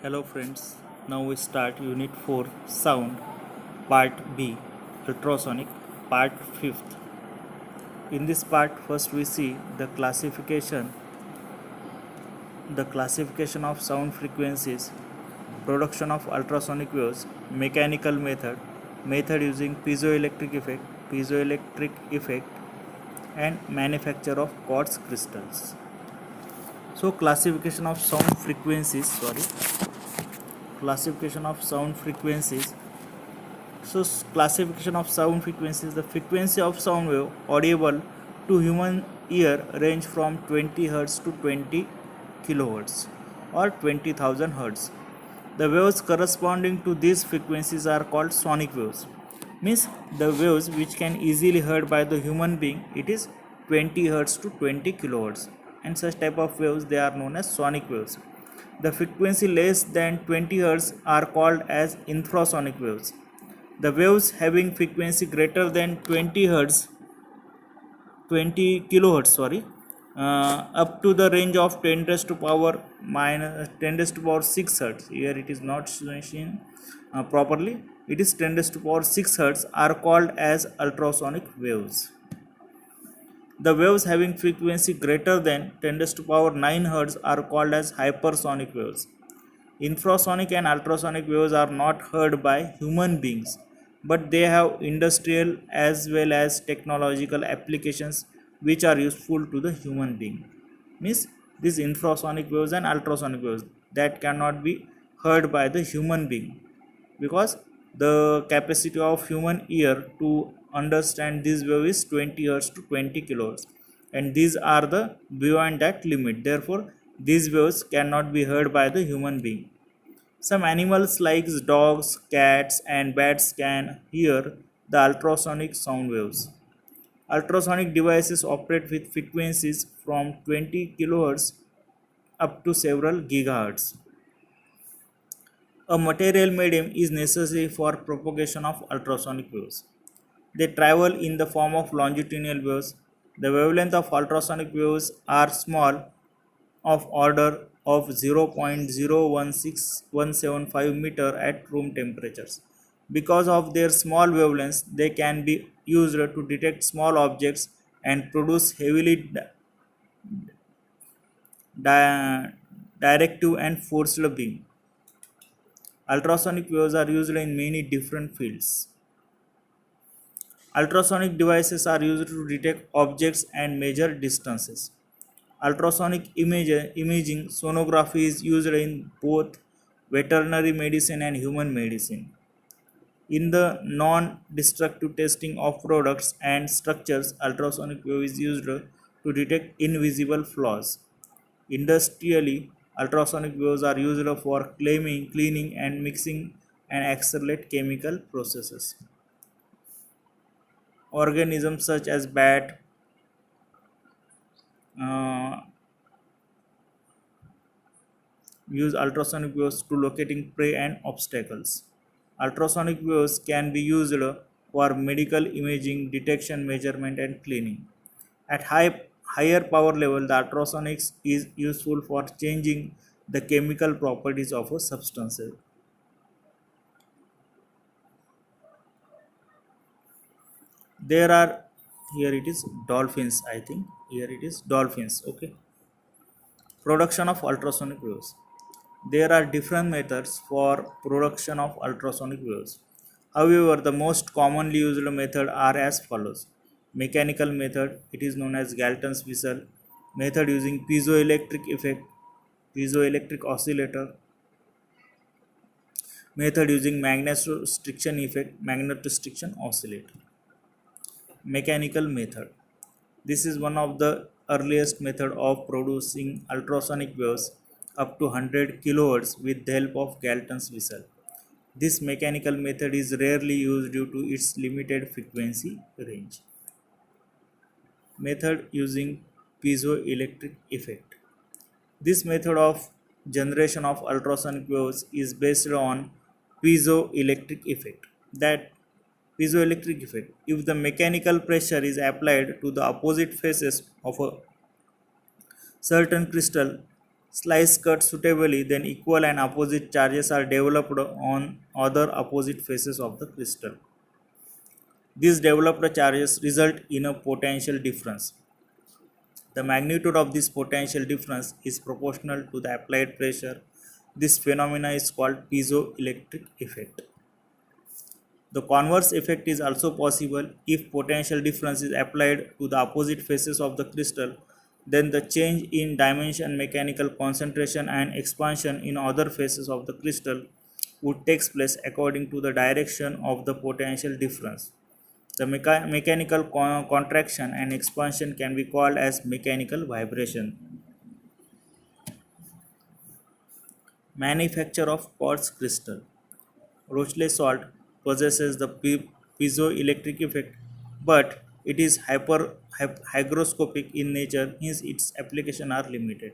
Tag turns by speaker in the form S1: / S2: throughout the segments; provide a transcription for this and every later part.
S1: Hello friends, now we start Unit 4 Sound Part B Ultrasonic Part 5th. In this part first we see the classification of sound frequencies, production of ultrasonic waves, mechanical method using piezoelectric effect and manufacture of quartz crystals. So classification of sound frequencies. So, classification of sound frequencies: the frequency of sound wave audible to human ear range from 20 Hz to 20 kHz or 20,000 Hz. The waves corresponding to these frequencies are called sonic waves. Means the waves which can easily heard by the human being, it is 20 Hz to 20 kHz, and such type of waves they are known as sonic waves. The frequency less than 20 Hz are called as infrasonic waves. The waves having frequency greater than 20 kilohertz, up to the range of 10 raised to power minus 10 raised to power 6 hertz. Here it is not shown properly. It is 10 raised to power 6 hertz are called as ultrasonic waves. The waves having frequency greater than 10 raised to power 9 hertz are called as hypersonic waves. Infrasonic and ultrasonic waves are not heard by human beings, but they have industrial as well as technological applications which are useful to the human being. Means these infrasonic waves and ultrasonic waves that cannot be heard by the human being, because the capacity of human ear to understand this wave is 20 hertz to 20 kilohertz, and these are the beyond that limit. Therefore these waves cannot be heard by the human being. Some animals like dogs, cats and bats can hear the ultrasonic sound waves. Ultrasonic devices operate with frequencies from 20 kilohertz up to several gigahertz. A material medium is necessary for propagation of ultrasonic waves. They travel in the form of longitudinal waves. The wavelength of ultrasonic waves are small, of order of 0.016175 meter at room temperatures. Because of their small wavelengths, they can be used to detect small objects and produce heavily di- directive and forced beam. Ultrasonic waves are used in many different fields. Ultrasonic devices are used to detect objects and measure distances. Ultrasonic imaging sonography is used in both veterinary medicine and human medicine. In the non-destructive testing of products and structures, ultrasonic wave is used to detect invisible flaws. Industrially, ultrasonic waves are used for cleaning and mixing and accelerate chemical processes. Organisms such as bat, uh, use ultrasonic waves to locating prey and obstacles. Ultrasonic waves can be used for medical imaging, detection, measurement, and cleaning. At higher power level, the ultrasonics is useful for changing the chemical properties of a substance. There are, here it is dolphins, I think. Here it is dolphins. Okay. Production of ultrasonic waves. There are different methods for production of ultrasonic waves. However, the most commonly used method are as follows. Mechanical method, it is known as Galton's whistle. Method using piezoelectric oscillator. Method using magnetostriction oscillator. Mechanical method. This is one of the earliest method of producing ultrasonic waves up to 100 kHz with the help of Galton's whistle. This mechanical method is rarely used due to its limited frequency range. Method using piezoelectric effect. This method of generation of ultrasonic waves is based on piezoelectric effect. That piezoelectric effect, if the mechanical pressure is applied to the opposite faces of a certain crystal, slice cut suitably, then equal and opposite charges are developed on other opposite faces of the crystal. These developed charges result in a potential difference. The magnitude of this potential difference is proportional to the applied pressure. This phenomena is called piezoelectric effect. The converse effect is also possible if potential difference is applied to the opposite faces of the crystal. Then the change in dimension, mechanical concentration and expansion in other faces of the crystal would take place according to the direction of the potential difference. The mechanical contraction and expansion can be called as mechanical vibration. Manufacture of quartz crystal. Rochley salt possesses the piezoelectric effect, but it is hygroscopic in nature, hence its applications are limited.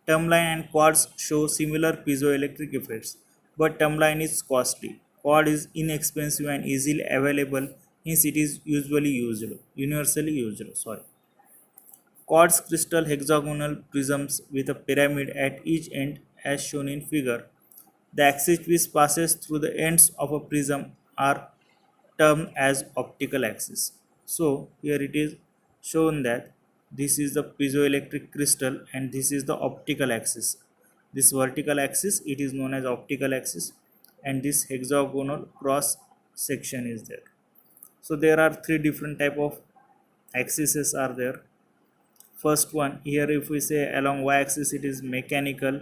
S1: Tourmaline and quartz show similar piezoelectric effects, but tourmaline is costly. Quartz is inexpensive and easily available, hence it is universally used. Quartz crystal hexagonal prisms with a pyramid at each end as shown in figure. The axis which passes through the ends of a prism are termed as optical axis. So here it is shown that this is the piezoelectric crystal and this is the optical axis. This vertical axis it is known as optical axis and this hexagonal cross section is there. So there are three different type of axes are there. First one here, if we say along y axis it is mechanical,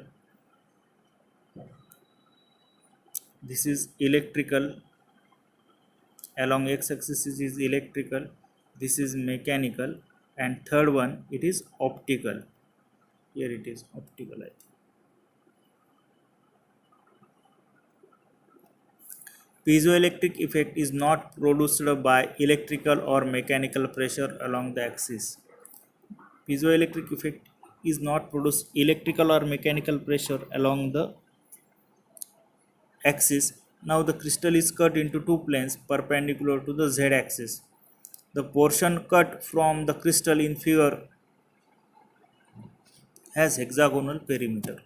S1: this is electrical, along x axis is electrical, this is mechanical, and third one it is optical. Here it is optical, I think. Piezoelectric effect is not produced by electrical or mechanical pressure along the axis. Piezoelectric effect is not produced electrical or mechanical pressure along the axis. Now the crystal is cut into two planes perpendicular to the z axis. The portion cut from the crystal in figure has hexagonal perimeter.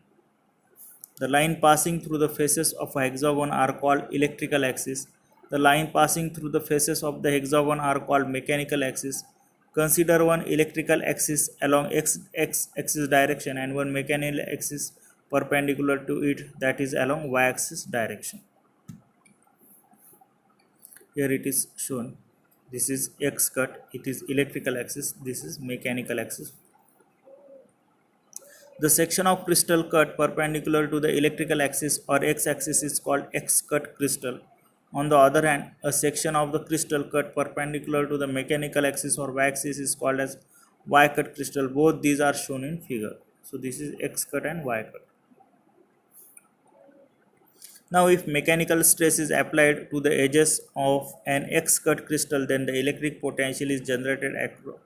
S1: The line passing through the faces of a hexagon are called electrical axis. The line passing through the faces of the hexagon are called mechanical axis. Consider one electrical axis along x axis direction and one mechanical axis perpendicular to it, that is along y axis direction. Here it is shown. This is x cut, it is electrical axis, this is mechanical axis. The section of crystal cut perpendicular to the electrical axis or x axis is called x cut crystal. On the other hand, a section of the crystal cut perpendicular to the mechanical axis or y axis is called as y cut crystal. Both these are shown in figure. So this is x cut and y cut. Now if mechanical stress is applied to the edges of an x cut crystal, then the electric potential is generated across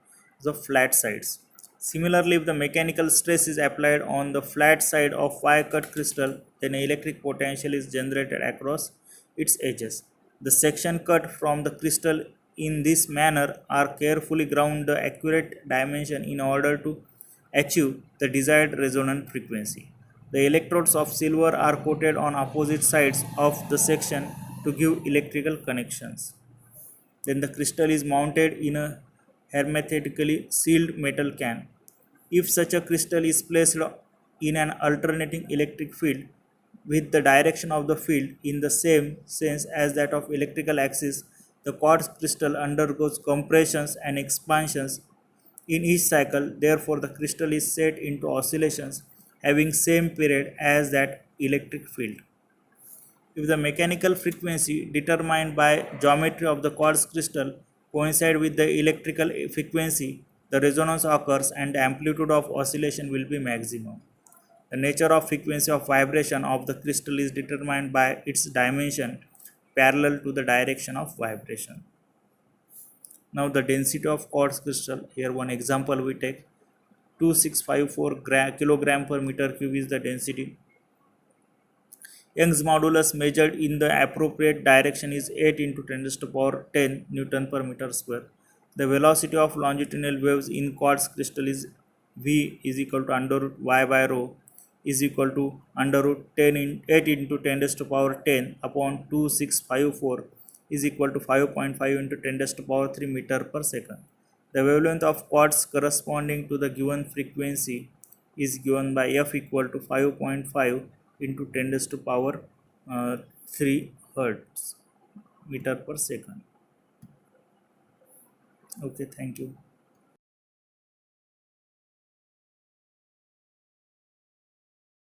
S1: the flat sides. Similarly, if the mechanical stress is applied on the flat side of y cut crystal, then electric potential is generated across its edges. The section cut from the crystal in this manner are carefully ground the accurate dimension in order to achieve the desired resonant frequency. The electrodes of silver are coated on opposite sides of the section to give electrical connections. Then the crystal is mounted in a hermetically sealed metal can. If such a crystal is placed in an alternating electric field with the direction of the field in the same sense as that of electrical axis, the quartz crystal undergoes compressions and expansions in each cycle. Therefore, the crystal is set into oscillations having same period as that electric field. If the mechanical frequency determined by geometry of the quartz crystal coincide with the electrical frequency, the resonance occurs and the amplitude of oscillation will be maximum. The nature of frequency of vibration of the crystal is determined by its dimension parallel to the direction of vibration. Now the density of quartz crystal, here one example we take, 2654 kilogram per meter cube is the density. Young's modulus measured in the appropriate direction is 8 into 10 raised to power 10 Newton per meter square. The velocity of longitudinal waves in quartz crystal is V is equal to under root y by rho. is equal to under root 10 in 8 into 10 raised to power 10 upon 2654 is equal to 5.5 into 10 raised to power 3 meter per second. The wavelength of quartz corresponding to the given frequency is given by f equal to 5.5 into 10 raised to power 3 hertz meter per second. Okay, thank you.